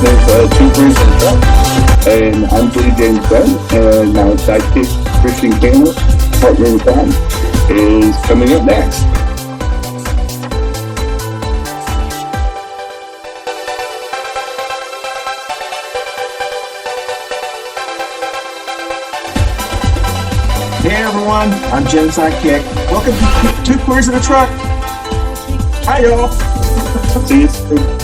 with Two Queers and a Truck. And I'm Billy James Gunn, and my sidekick, Christian Cano, partner in crime, is coming up next. Hey everyone, I'm Jim's sidekick. Welcome to Two Queers in a Truck. Hi y'all. See you soon.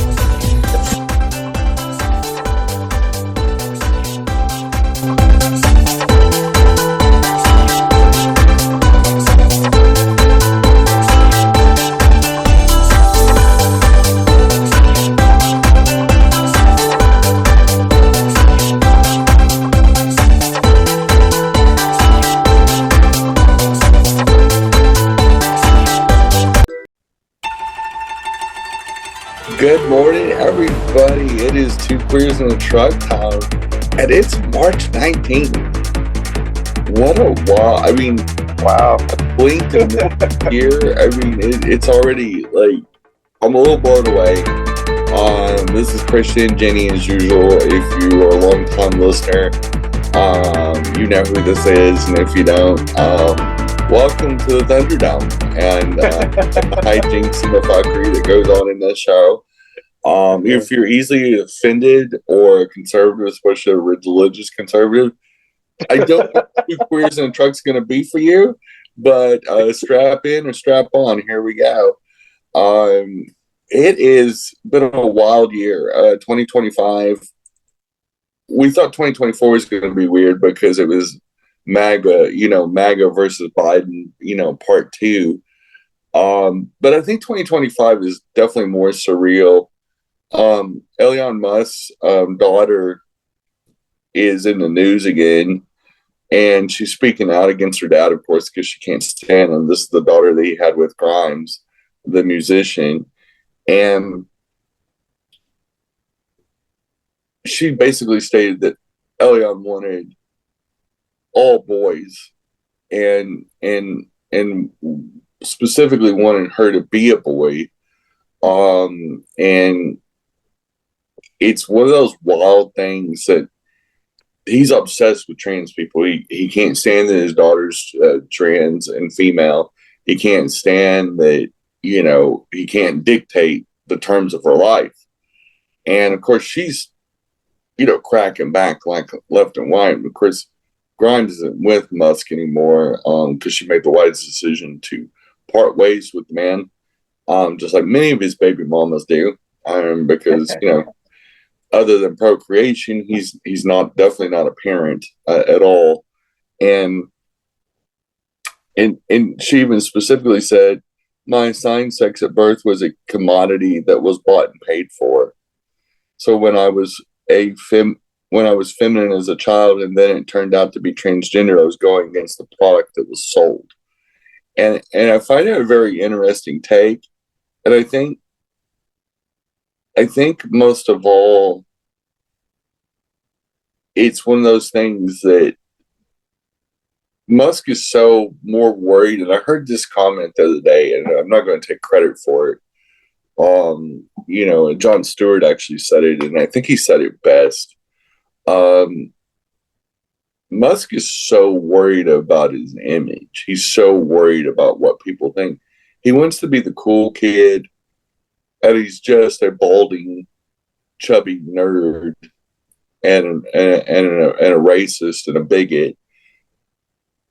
Good morning, everybody. It is Two Queers in a Truck time, and it's March 19th. What a wow. I mean, wow. I blinked in the year. I mean, it's already, like, I'm a little blown away. This is Christian, Jenny, as usual. If you are a long-time listener, you know who this is, and if you don't, welcome to the Thunderdome and the hijinks and the fuckery that goes on in this show. If you're easily offended or conservative, especially a religious conservative, I don't know Two Queers in a Truck's going to be for you, but strap in or strap on. Here we go. It has been a wild year. 2025. We thought 2024 was going to be weird because it was MAGA versus Biden, part two. But I think 2025 is definitely more surreal. Elon Musk's daughter is in the news again, and she's speaking out against her dad, of course, because she can't stand him. This is the daughter that he had with Grimes, the musician, and she basically stated that Elon wanted all boys, and specifically wanted her to be a boy, and it's one of those wild things that he's obsessed with trans people. He can't stand that his daughter's trans and female. He can't stand that, he can't dictate the terms of her life. And of course, she's, cracking back like left and right. And of course, Grimes isn't with Musk anymore because she made the wise decision to part ways with the man, just like many of his baby mamas do, because, other than procreation, he's definitely not a parent at all. And she even specifically said, my assigned sex at birth was a commodity that was bought and paid for. So when I was feminine as a child, and then it turned out to be transgender, I was going against the product that was sold. And I find it a very interesting take. And I think most of all, it's one of those things that Musk is so more worried. And I heard this comment the other day, and I'm not going to take credit for it. And Jon Stewart actually said it, and I think he said it best. Musk is so worried about his image. He's so worried about what people think. He wants to be the cool kid, and he's just a balding, chubby nerd, and a racist and a bigot.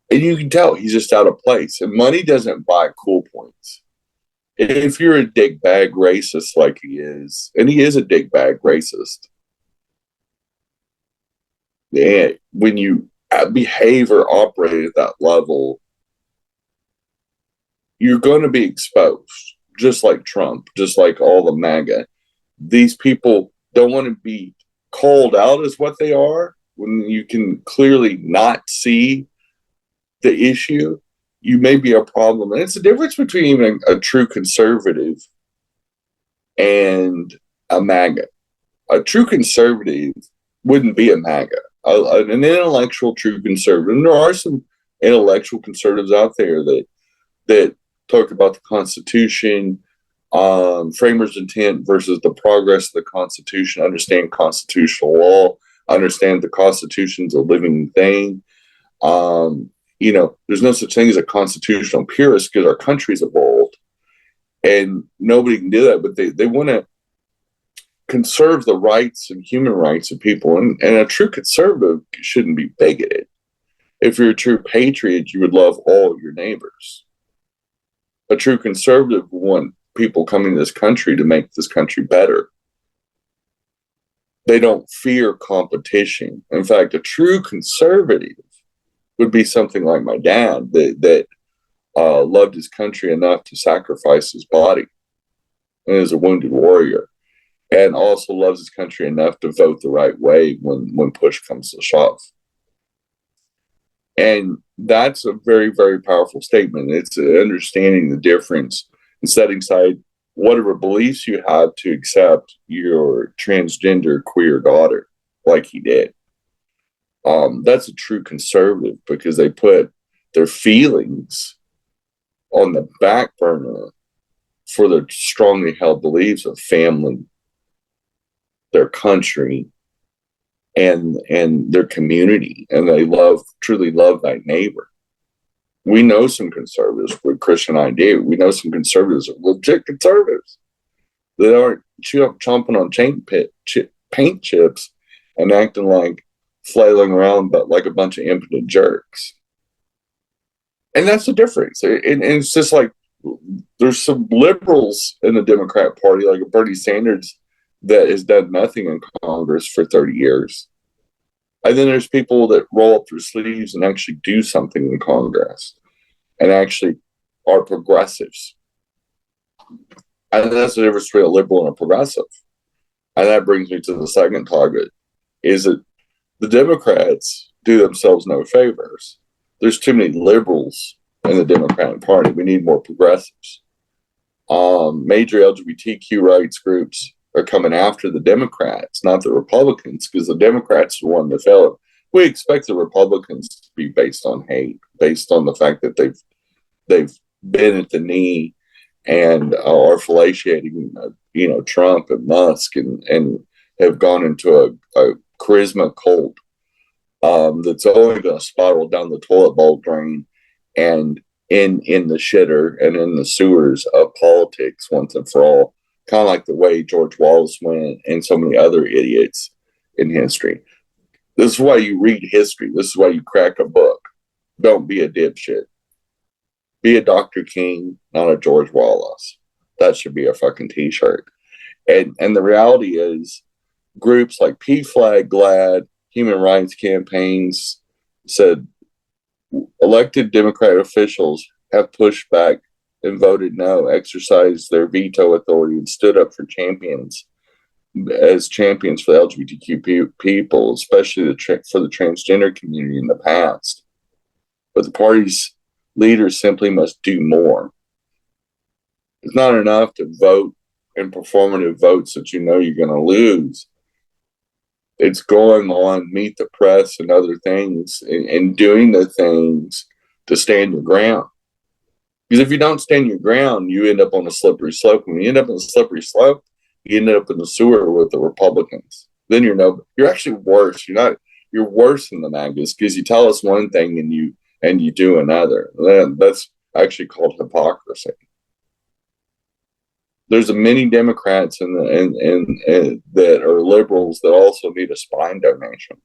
And you can tell he's just out of place. And money doesn't buy cool points. If you're a dickbag racist like he is, and he is a dickbag racist, and when you behave or operate at that level, you're going to be exposed, just like Trump, just like all the MAGA. These people don't want to be called out as what they are when you can clearly not see the issue. You may be a problem. And it's the difference between even a true conservative and a MAGA. A true conservative wouldn't be a MAGA. An intellectual true conservative. And there are some intellectual conservatives out there that talk about the Constitution, Framers' intent versus the progress of the Constitution, understand constitutional law, understand the Constitution's a living thing. There's no such thing as a constitutional purist because our country's evolved and nobody can do that, but they want to conserve the rights and human rights of people. And a true conservative shouldn't be bigoted. If you're a true patriot, you would love all your neighbors. A true conservative would want people coming to this country to make this country better. They don't fear competition. In fact, a true conservative would be something like my dad that loved his country enough to sacrifice his body and is a wounded warrior, and also loves his country enough to vote the right way when push comes to shove. And that's a very, very powerful statement. It's understanding the difference and setting aside whatever beliefs you have to accept your transgender queer daughter like he did. That's a true conservative because they put their feelings on the back burner for their strongly held beliefs of family, their country, and their community, and they truly love thy neighbor. We know some conservatives, what Christian and I do. We know some conservatives are legit conservatives that aren't chomping on paint chips and acting like flailing around but like a bunch of impotent jerks. And that's the difference. And it's just like there's some liberals in the Democrat Party, like Bernie Sanders, that has done nothing in Congress for 30 years. And then there's people that roll up their sleeves and actually do something in Congress and actually are progressives. And that's the difference between a liberal and a progressive. And that brings me to the second target, is that the Democrats do themselves no favors. There's too many liberals in the Democratic Party. We need more progressives. Major LGBTQ rights groups are coming after the Democrats, not the Republicans, because the Democrats are the one that failed. We expect the Republicans to be based on hate, based on the fact that they've been at the knee and are fellatiating, Trump and Musk and have gone into a charisma cult that's only going to spiral down the toilet bowl drain and in the shitter and in the sewers of politics once and for all. Kind of like the way George Wallace went and so many other idiots in history. This is why you read history. This is why you crack a book. Don't be a dipshit. Be a Dr. King, not a George Wallace. That should be a fucking t-shirt. And the reality is groups like PFLAG, GLAD, human rights campaigns said elected Democrat officials have pushed back and voted no, exercised their veto authority, and stood up for champions for the LGBTQ people, especially for the transgender community in the past. But the party's leaders simply must do more. It's not enough to vote in performative votes that you know you're going to lose. It's going on Meet the Press and other things and doing the things to stand your ground. Because if you don't stand your ground, you end up on a slippery slope. When you end up on a slippery slope, you end up in the sewer with the Republicans. Then you're actually worse. You're worse than the MAGAs because you tell us one thing and you do another. That's actually called hypocrisy. There's many Democrats that are liberals that also need a spine donation.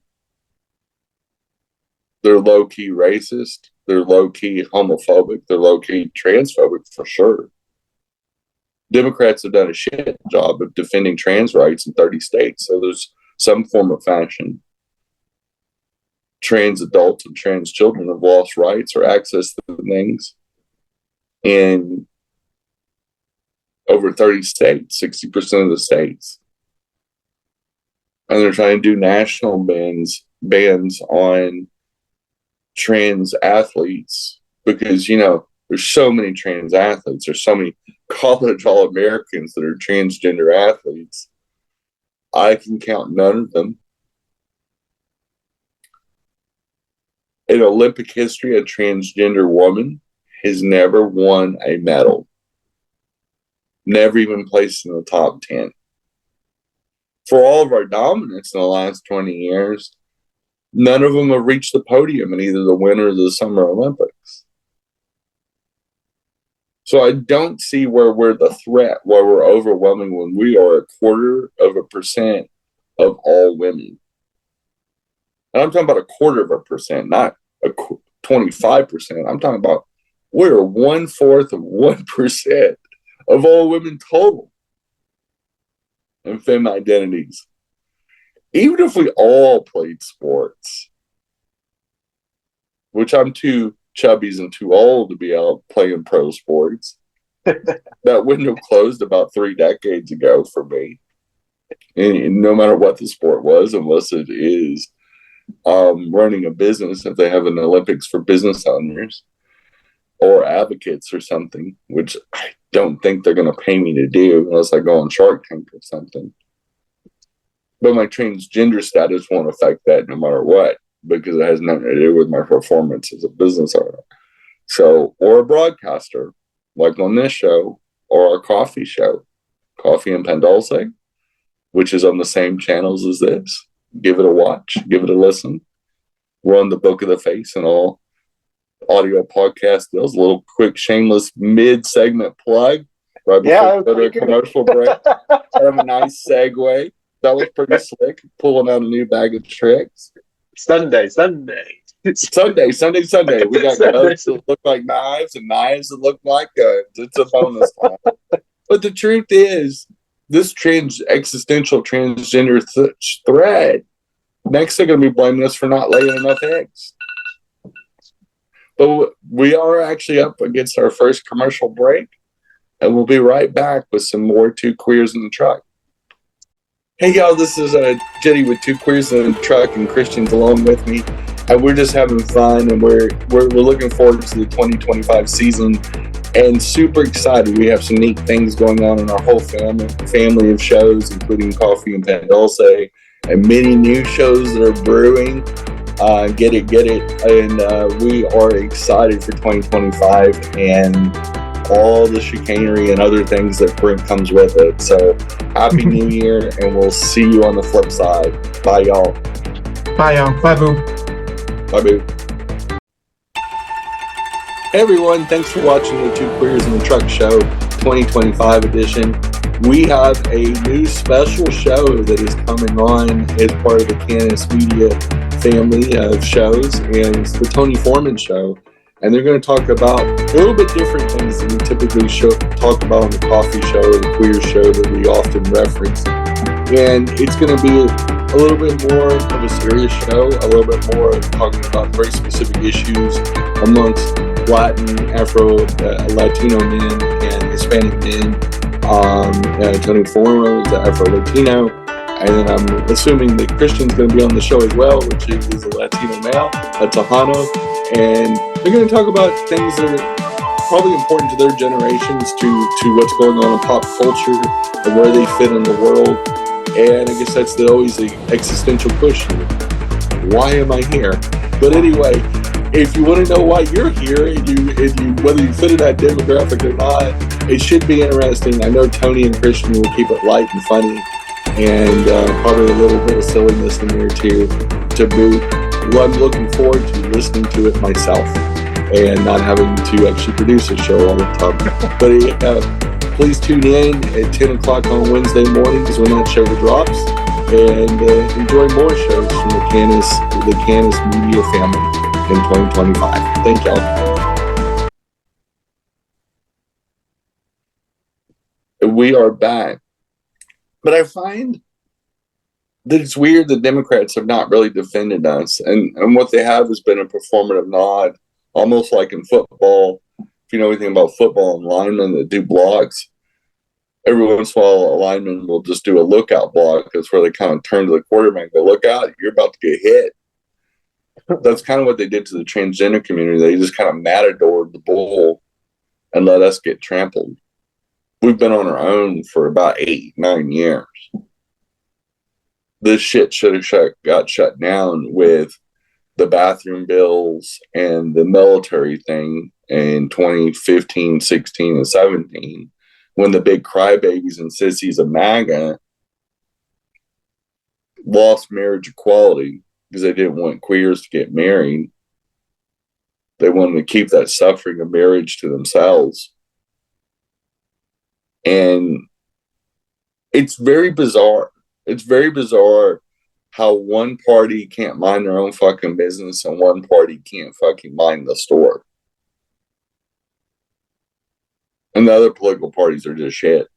They're low-key racist. They're low-key homophobic. They're low-key transphobic for sure. Democrats have done a shit job of defending trans rights in 30 states. So there's some form of fashion. Trans adults and trans children have lost rights or access to things in over 30 states, 60% of the states. And they're trying to do national bans on trans athletes because, there's so many trans athletes. There's so many college All-Americans that are transgender athletes. I can count none of them. In Olympic history, a transgender woman has never won a medal. never even placed in the top 10. For all of our dominance in the last 20 years, none of them have reached the podium in either the Winter or the Summer Olympics. So I don't see where we're the threat, where we're overwhelming when we are 0.25% of all women. And I'm talking about 0.25%, not 25%. I'm talking about we're 1/4 of 1% of all women total in femme identities. Even if we all played sports, which I'm too chubbies and too old to be out playing pro sports, that window closed about 3 decades ago for me. And no matter what the sport was, unless it is running a business, if they have an Olympics for business owners or advocates or something, which I don't think they're going to pay me to do unless I go on Shark Tank or something. But my transgender status won't affect that no matter what, because it has nothing to do with my performance as a business owner. So, or a broadcaster, like on this show, or our coffee show, Coffee and Pandolce, which is on the same channels as this. Give it a watch, give it a listen. We're on the Book of the Face and all audio podcast deals. A little quick shameless mid-segment plug right before we go to a commercial break. Kind of a nice segue. That was pretty slick, pulling out a new bag of tricks. Sunday. We got guns that look like knives and knives that look like guns. It's a bonus time. But the truth is, this existential transgender thread, next they're going to be blaming us for not laying enough eggs. But we are actually up against our first commercial break, and we'll be right back with some more Two Queers in the Truck. Hey, y'all, this is Jenny with Two Queers in the Truck, and Christian's along with me. And we're just having fun, and we're looking forward to the 2025 season and super excited. We have some neat things going on in our whole family of shows, including Coffee and Pandolce, and many new shows that are brewing. Get it. And we are excited for 2025 and all the chicanery and other things that comes with it. So happy New Year, and we'll see you on the flip side. Bye, y'all. Bye, y'all. Bye, boo. Bye, boo. Hey, everyone. Thanks for watching the Two Queers in the Truck Show 2025 edition. We have a new special show that is coming on as part of the Canis Media family of shows, and it's the Tony Foreman Show. And they're going to talk about a little bit different things than we typically talk about on the coffee show or the queer show that we often reference. And it's going to be a little bit more of a serious show, a little bit more talking about very specific issues amongst Latin, Latino men and Hispanic men. Tony Foreman is Afro-Latino. And then I'm assuming that Christian's going to be on the show as well, which is a Latino male, a Tejano. And they're going to talk about things that are probably important to their generations, to what's going on in pop culture and where they fit in the world. And I guess that's always the existential question. Why am I here? But anyway, if you want to know why you're here, and whether you fit in that demographic or not, it should be interesting. I know Tony and Christian will keep it light and funny, and probably a little bit of silliness in there too, to boot. Well, I'm looking forward to listening to it myself and not having to actually produce a show all the time. But please tune in at 10 o'clock on Wednesday mornings when that show drops, and enjoy more shows from the Canis Media family in 2025. Thank y'all. We are back. But I find that it's weird the Democrats have not really defended us. And what they have has been a performative nod, almost like in football. If you know anything about football and linemen that do blocks, every once in a while a lineman will just do a lookout block. That's where they kind of turn to the quarterback and go, look out, you're about to get hit. That's kind of what they did to the transgender community. They just kind of matadored the bull and let us get trampled. We've been on our own for about 8-9 years. This shit should have got shut down with the bathroom bills and the military thing in 2015, 16, and 17. when the big crybabies and sissies of MAGA lost marriage equality because they didn't want queers to get married. They wanted to keep that suffering of marriage to themselves. And it's very bizarre. It's very bizarre how one party can't mind their own fucking business and one party can't fucking mind the store. And the other political parties are just shit.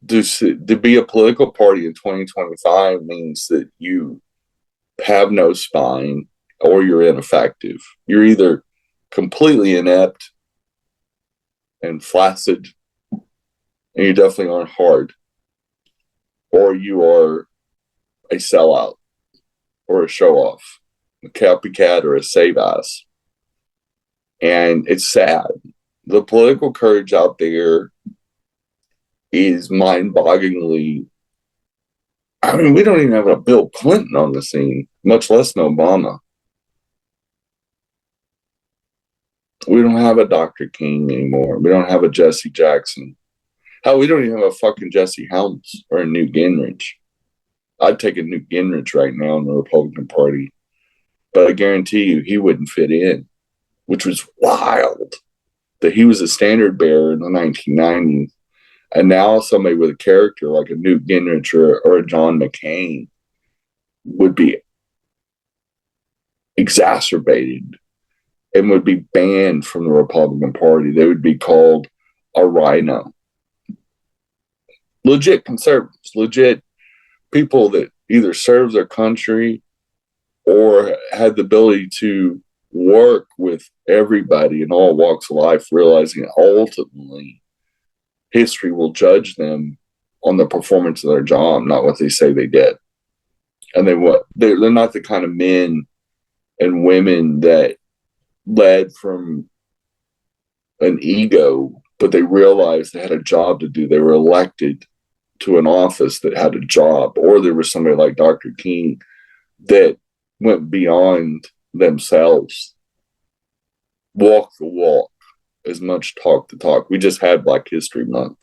To be a political party in 2025 means that you have no spine or you're ineffective. You're either completely inept and flaccid, and you definitely aren't hard, or you are a sellout or a show-off, a copycat or a save-ass. And it's sad. The political courage out there is mind-bogglingly. I mean, we don't even have a Bill Clinton on the scene, much less an Obama. We don't have a Dr. King anymore. We don't have a Jesse Jackson. Hell, we don't even have a fucking Jesse Helms or a Newt Gingrich. I'd take a Newt Gingrich right now in the Republican Party. But I guarantee you he wouldn't fit in, which was wild. That he was a standard bearer in the 1990s. And now somebody with a character like a Newt Gingrich or a John McCain would be exacerbated and would be banned from the Republican Party. They would be called a rhino. Legit conservatives, legit people that either serve their country or had the ability to work with everybody in all walks of life, realizing ultimately history will judge them on the performance of their job, not what they say they did. And they're not the kind of men and women that led from an ego, but they realized they had a job to do. They were elected to an office that had a job, or there was somebody like Dr. King that went beyond themselves, walk the walk, as much talk the talk. We just had Black History Month,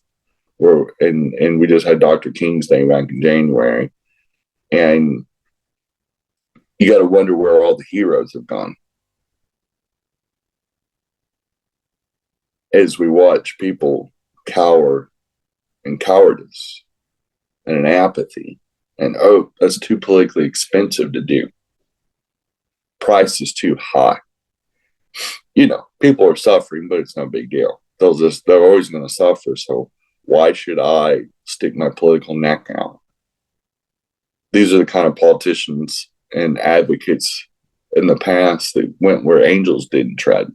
and we just had Dr. King's Day back in January, and you got to wonder where all the heroes have gone. As we watch people cower in cowardice and in apathy, and oh, that's too politically expensive to do. Price is too high. You know, people are suffering, but it's no big deal. They're always going to suffer. So why should I stick my political neck out? These are the kind of politicians and advocates in the past that went where angels didn't tread.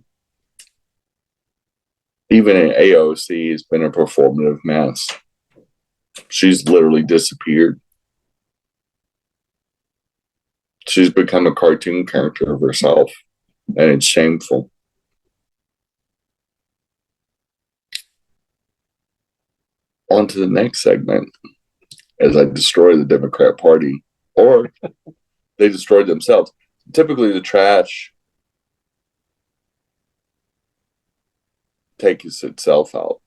Even in AOC has been a performative mess. She's literally disappeared. She's become a cartoon character of herself, and it's shameful. On to the next segment, as I destroy the Democrat Party, or they destroyed themselves. Typically, the trash takes itself out.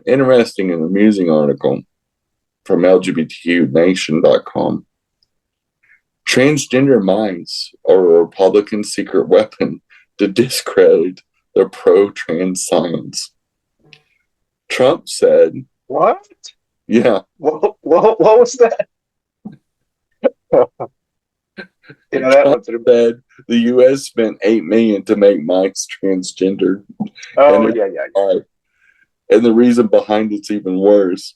Interesting and amusing article from LGBTQNation.com. Transgender minds are a Republican secret weapon to discredit their pro-trans science. Trump said, What? Yeah. What was that? Trump said the U.S. spent $8 million to make mice transgender. Oh, yeah. And the reason behind it's even worse.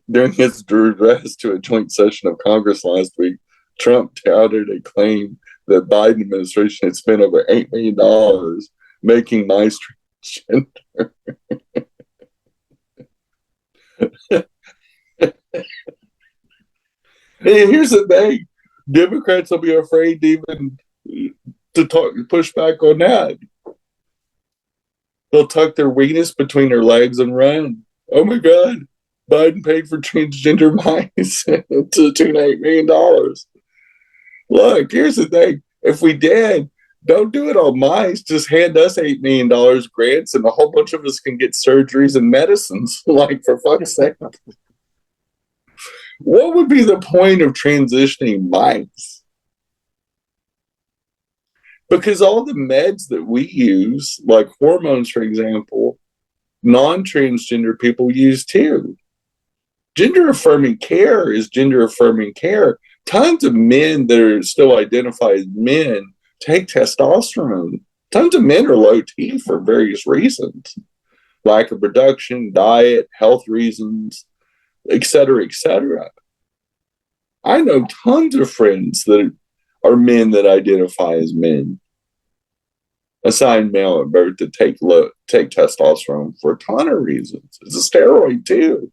During his address to a joint session of Congress last week, Trump touted a claim that Biden administration had spent over $8 million making mice transgender. Hey, here's the thing. Democrats will be afraid to even push back on that. They'll tuck their weenus between their legs and run. Oh my God. Biden paid for transgender mice to the tune of $8 million. Look, here's the thing. If we did, don't do it on mice. Just hand us $8 million grants and a whole bunch of us can get surgeries and medicines. Like, for fuck's sake. What would be the point of transitioning mice? Because all the meds that we use, like hormones, for example, non-transgender people use too. Gender-affirming care is gender-affirming care. Tons of men that are still identified as men take testosterone. Tons of men are low T for various reasons. Lack of production, diet, health reasons, etc., etc. I know tons of friends that are men that identify as men, assigned male at birth, to take testosterone for a ton of reasons. It's a steroid too.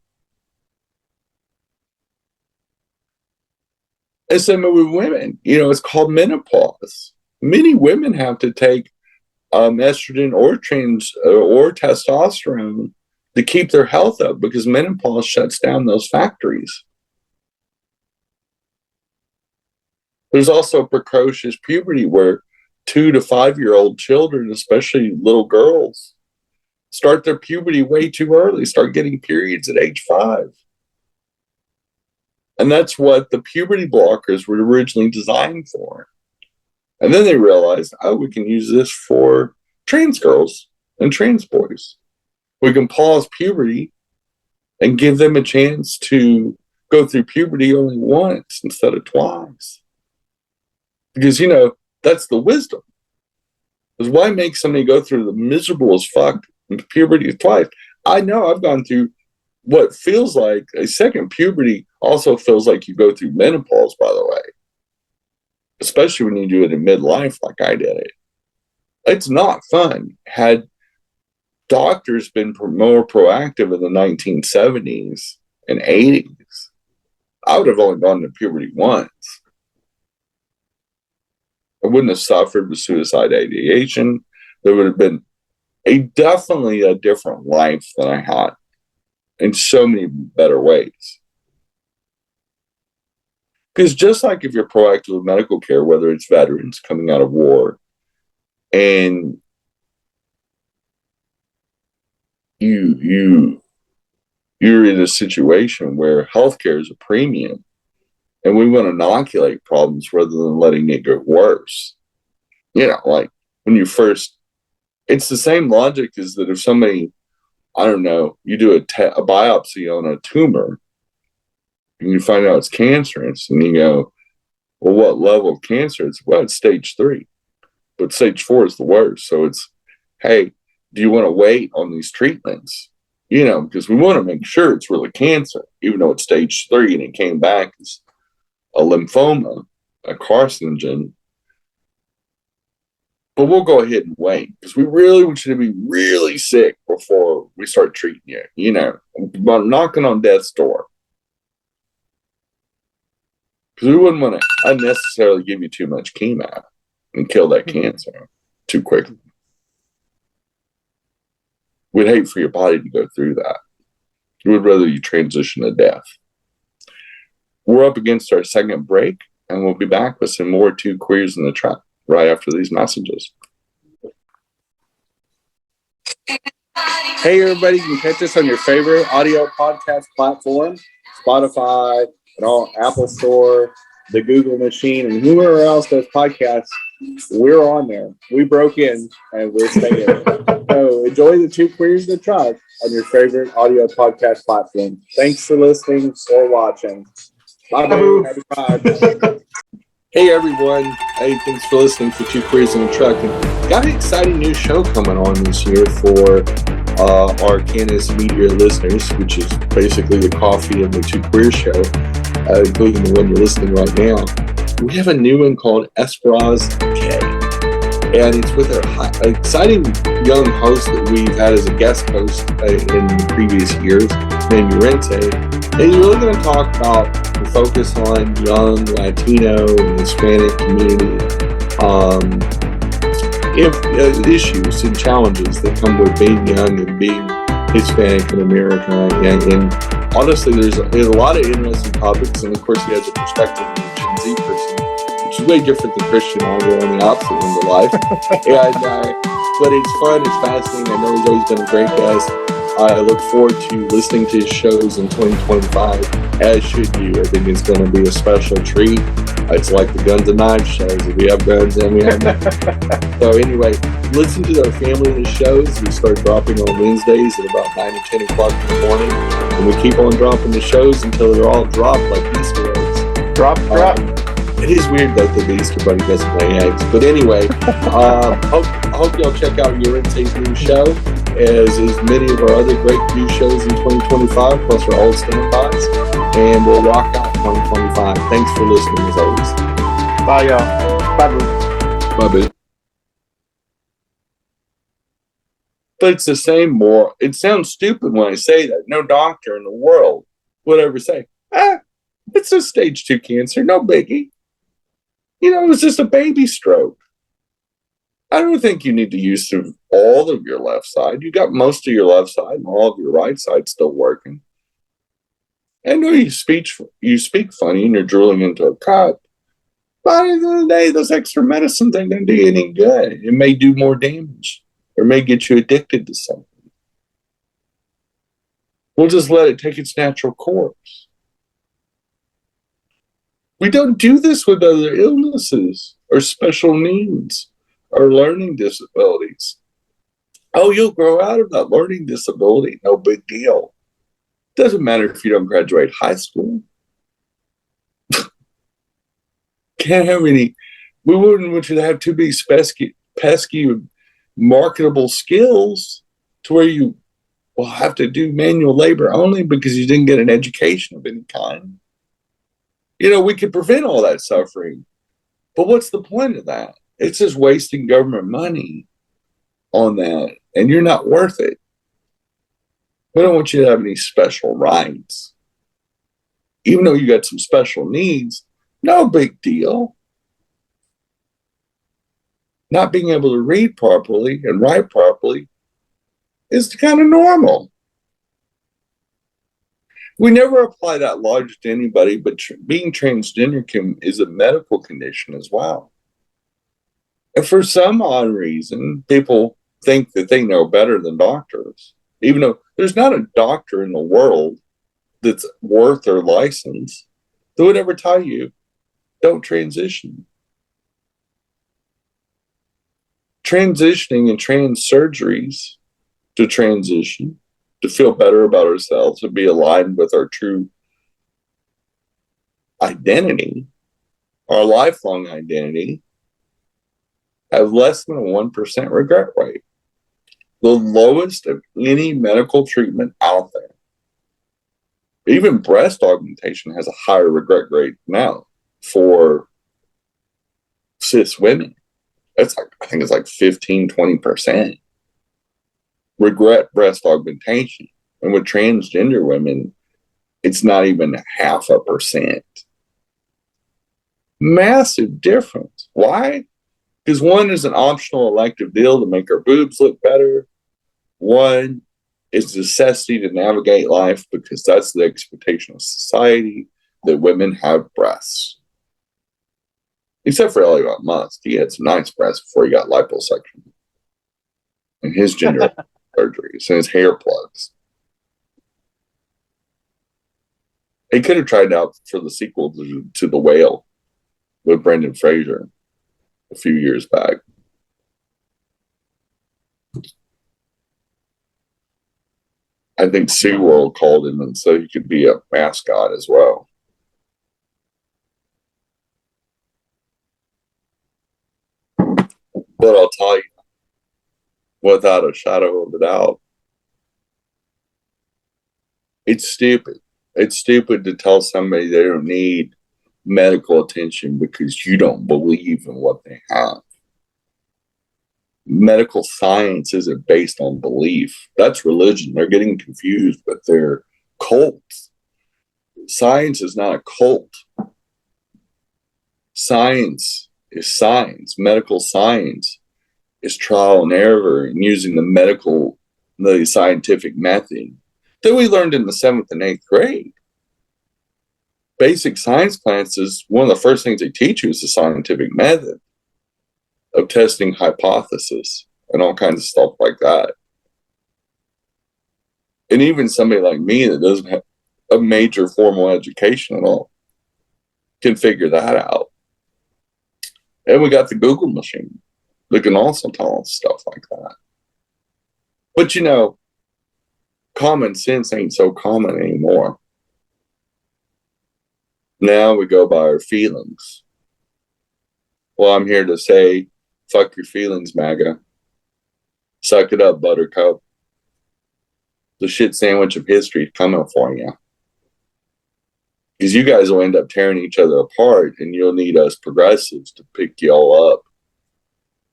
And same with women. It's called menopause. Many women have to take estrogen or testosterone to keep their health up because menopause shuts down those factories. There's also precocious puberty where 2 to 5-year-old children, especially little girls, start their puberty way too early, start getting periods at age 5. And that's what the puberty blockers were originally designed for. And then they realized, we can use this for trans girls and trans boys. We can pause puberty and give them a chance to go through puberty only once instead of twice. Because, that's the wisdom. Because why make somebody go through the miserable as fuck puberty twice? I know I've gone through what feels like a second puberty, also feels like you go through menopause, by the way. Especially when you do it in midlife like I did it. It's not fun. Had doctors been more proactive in the 1970s and 80s, I would have only gone to puberty once. I wouldn't have suffered with suicide ideation. There would have been definitely a different life than I had in so many better ways. Because just like if you're proactive with medical care, whether it's veterans coming out of war, and you're in a situation where healthcare is a premium, and we want to inoculate problems rather than letting it get worse. Like when you first, it's the same logic as that if somebody, I don't know, you do a biopsy on a tumor and you find out it's cancerous and you go, well, what level of cancer? It's stage 3, but stage 4 is the worst. So it's, hey, do you want to wait on these treatments? Because we want to make sure it's really cancer, even though it's stage 3 and it came back as a lymphoma, a carcinogen. But we'll go ahead and wait because we really want you to be really sick before we start treating you, knocking on death's door. Because we wouldn't want to unnecessarily give you too much chemo and kill that cancer too quickly. We'd hate for your body to go through that. We would rather you transition to death. We're up against our second break, and we'll be back with some more Two Queers in the Truck right after these messages. Hey, everybody, you can catch us on your favorite audio podcast platform, Spotify, and all Apple Store, the Google machine, and whoever else does podcasts. We're on there. We broke in, and we're staying. So enjoy the Two Queers in the Truck on your favorite audio podcast platform. Thanks for listening or watching. Bye, bye. Hey, everyone. Hey, thanks for listening to Two Queers in the Truck. And got an exciting new show coming on this year for our Canis Media listeners, which is basically the coffee and the Two Queers show, including the one you're listening right now. We have a new one called Esperaz K. And it's with an exciting young host that we've had as a guest host in previous years, named Urente. And he's really going to talk about the focus on young Latino and Hispanic community issues and challenges that come with being young and being Hispanic in America and honestly, there's a lot of interesting topics, and of course, he has a perspective of a Gen Z person, which is way different than Christian. We're on the opposite end of life, but it's fun, it's fascinating. I know he's always been a great guest. I look forward to listening to his shows in 2025, as should you. I think it's going to be a special treat. It's like the Guns and Knives shows. If we have guns, then we have knives. So anyway, listen to our family of the shows. We start dropping on Wednesdays at about 9 or 10 o'clock in the morning. And we keep on dropping the shows until they're all dropped like Easter eggs. Drop. It is weird that the Easter Bunny doesn't lay eggs. But anyway, I hope y'all check out your Save's new show, as is many of our other great new shows in 2025, plus our old standbys. And we'll rock out 2025. Thanks for listening, as always. Bye, y'all. Bye, boo. Bye, boo. But it's the same moral. It sounds stupid when I say that. No doctor in the world would ever say, it's a stage 2 cancer, no biggie. You know, it was just a baby stroke. I don't think you need to use all of your left side. You got most of your left side and all of your right side still working. I know you speak funny and you're drooling into a cup. But at the end of the day, those extra medicines ain't going to do you any good. It may do more damage or may get you addicted to something. We'll just let it take its natural course. We don't do this with other illnesses or special needs or learning disabilities. Oh, you'll grow out of that learning disability. No big deal. Doesn't matter if you don't graduate high school. Can't have any. We wouldn't want you to have too many pesky, marketable skills to where you will have to do manual labor only because you didn't get an education of any kind. You know, we could prevent all that suffering. But what's the point of that? It's just wasting government money on that, and you're not worth it. We don't want you to have any special rights. Even though you got some special needs, no big deal. Not being able to read properly and write properly is kind of normal. We never apply that logic to anybody, but being transgender is a medical condition as well. And for some odd reason, people think that they know better than doctors, even though there's not a doctor in the world that's worth their license that would ever tell you, don't transition. Transitioning and trans surgeries to transition, to feel better about ourselves, to be aligned with our true identity, our lifelong identity, have less than a 1% regret rate. The lowest of any medical treatment out there. Even breast augmentation has a higher regret rate now for cis women. I think it's like 15, 20%. Regret breast augmentation. And with transgender women, it's not even 0.5%. Massive difference. Why? Because one is an optional elective deal to make our boobs look better. One is a necessity to navigate life because that's the expectation of society that women have breasts. Except for Elon Musk. He had some nice breasts before he got liposuction. And his gender surgeries and his hair plugs. He could have tried out for the sequel to The Whale with Brendan Fraser a few years back. I think SeaWorld called him and said he could be a mascot as well. But I'll tell you, without a shadow of a doubt, it's stupid. It's stupid to tell somebody they don't need medical attention because you don't believe in what they have. Medical science isn't based on belief. That's religion. They're getting confused with their cults. Science is not a cult. Science is science. Medical science is trial and error and using the scientific method that we learned in the 7th and 8th grade. Basic science classes, one of the first things they teach you is the scientific method of testing hypotheses and all kinds of stuff like that. And even somebody like me that doesn't have a major formal education at all can figure that out. And we got the Google machine that can also tell us stuff like that. But you know, common sense ain't so common anymore. Now we go by our feelings. Well, I'm here to say, fuck your feelings, MAGA. Suck it up, Buttercup. The shit sandwich of history is coming for you. Because you guys will end up tearing each other apart, and you'll need us progressives to pick y'all up,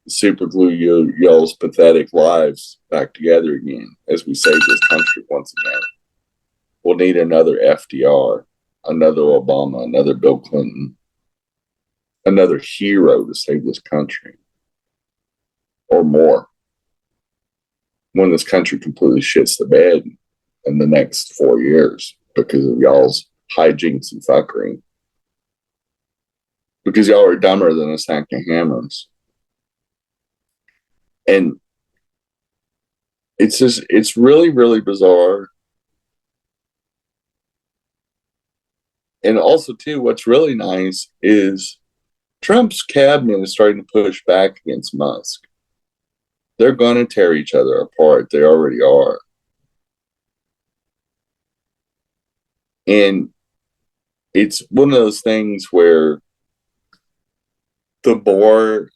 super glue y'all's pathetic lives back together again as we save this country once again. We'll need another FDR, another Obama, another Bill Clinton, another hero to save this country, or more, when this country completely shits the bed in the next 4 years because of y'all's hijinks and fuckery. Because y'all are dumber than a sack of hammers. And it's really, really bizarre. And also, too, what's really nice is Trump's cabinet is starting to push back against Musk. They're going to tear each other apart. They already are. And it's one of those things where the more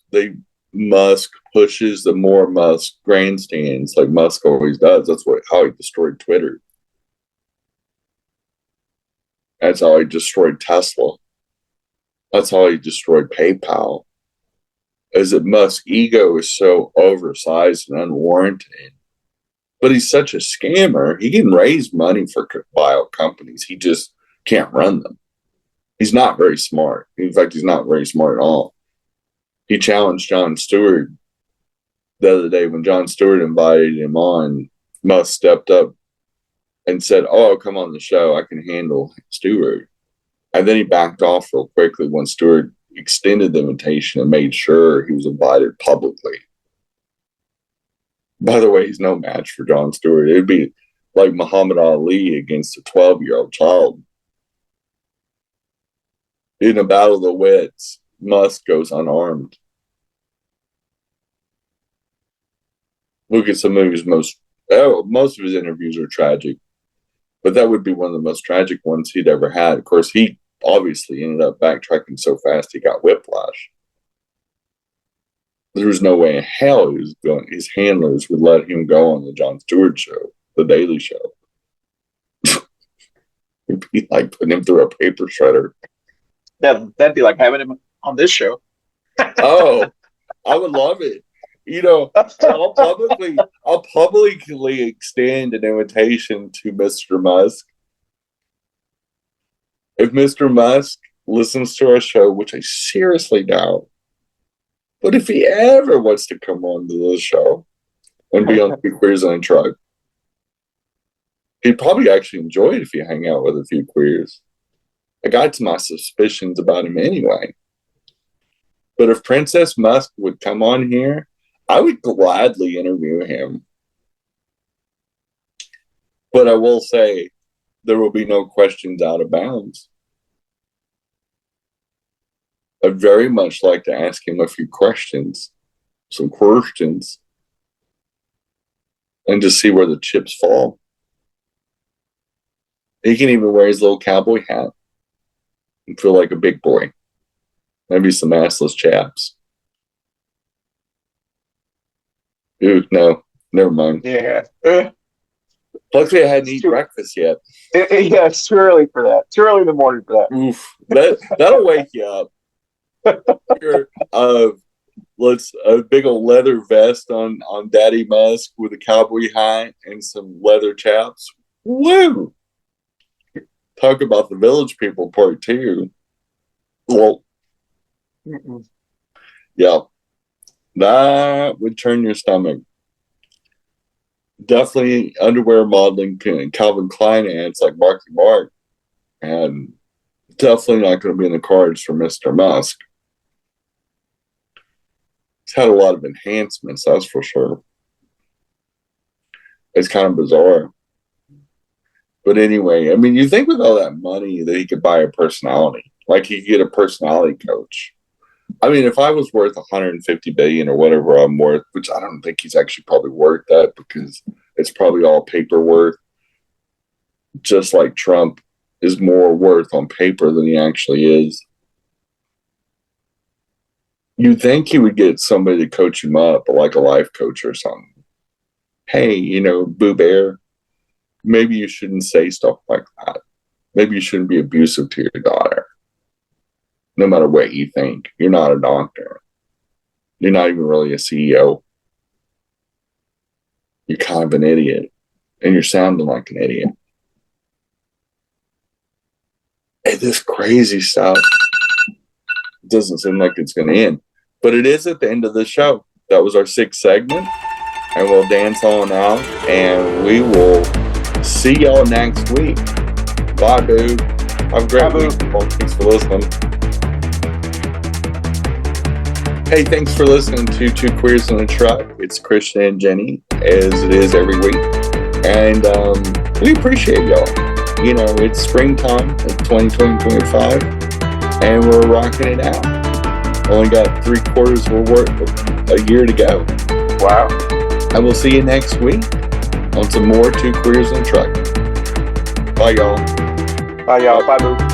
Musk pushes, the more Musk grandstands, like Musk always does. That's how he destroyed Twitter. That's how he destroyed Tesla. That's how he destroyed PayPal. Is that Musk's ego is so oversized and unwarranted. But he's such a scammer. He can raise money for buyout companies. He just can't run them. He's not very smart. In fact, he's not very smart at all. He challenged Jon Stewart the other day when Jon Stewart invited him on. Musk stepped up and said, "Oh, I'll come on the show. I can handle Stewart." And then he backed off real quickly when Stewart extended the invitation and made sure he was invited publicly. By the way, he's no match for Jon Stewart. It would be like Muhammad Ali against a 12-year-old child. In a battle of the wits, Musk goes unarmed. Look at some of his most of his interviews are tragic, but that would be one of the most tragic ones he'd ever had. Of course, he obviously ended up backtracking so fast he got whiplash. There was no way in hell his handlers would let him go on the Jon Stewart show, the Daily Show. It'd be like putting him through a paper shredder. That'd be like having him on this show. Oh, I would love it. You know, I'll publicly extend an invitation to Mr. Musk. If Mr. Musk listens to our show, which I seriously doubt, but if he ever wants to come on to this show and be on Two Queers on a Truck, he'd probably actually enjoy it if you hang out with a few queers. I got to my suspicions about him anyway. But if Princess Musk would come on here, I would gladly interview him. But I will say, there will be no questions out of bounds. I'd very much like to ask him a few questions, some questions, and just see where the chips fall. He can even wear his little cowboy hat and feel like a big boy. Maybe some assless chaps. Ooh, no, never mind. Yeah. Luckily, I hadn't eaten breakfast yet. Yeah, it's too early for that. Too early in the morning for that. Oof, that'll wake you up. A big old leather vest on Daddy Musk with a cowboy hat and some leather chaps. Woo! Talk about the Village People part 2. Well, yeah, that would turn your stomach. definitely underwear modeling, Calvin Klein ads like Marky Mark, and definitely not going to be in the cards for Mr. Musk. It's had a lot of enhancements, that's for sure. It's kind of bizarre. But anyway, I mean, you think with all that money that he could buy a personality, like he could get a personality coach. I mean, if I was worth 150 billion or whatever I'm worth, which I don't think he's actually probably worth that because it's probably all paperwork, just like Trump is more worth on paper than he actually is. You'd think he would get somebody to coach him up, like a life coach or something. Hey, you know, Boo Bear, maybe you shouldn't say stuff like that. Maybe you shouldn't be abusive to your daughter. No matter what you think, you're not a doctor. You're not even really a CEO. You're kind of an idiot. And you're sounding like an idiot. And this crazy stuff doesn't seem like it's going to end. But it is at the end of the show. That was our 6th segment. And we'll dance on out. And we will see y'all next week. Bye, Boo. Have a great week. Well, thanks for listening. Hey, thanks for listening to Two Queers in a Truck. It's Christian and Jenny, as it is every week. And we appreciate y'all. You know, it's springtime. It's 2020-25. And we're rocking it out. Only got 3/4 of a year to go. Wow. And we'll see you next week on some more Two Queers in a Truck. Bye, y'all. Bye, y'all. Bye, Boo.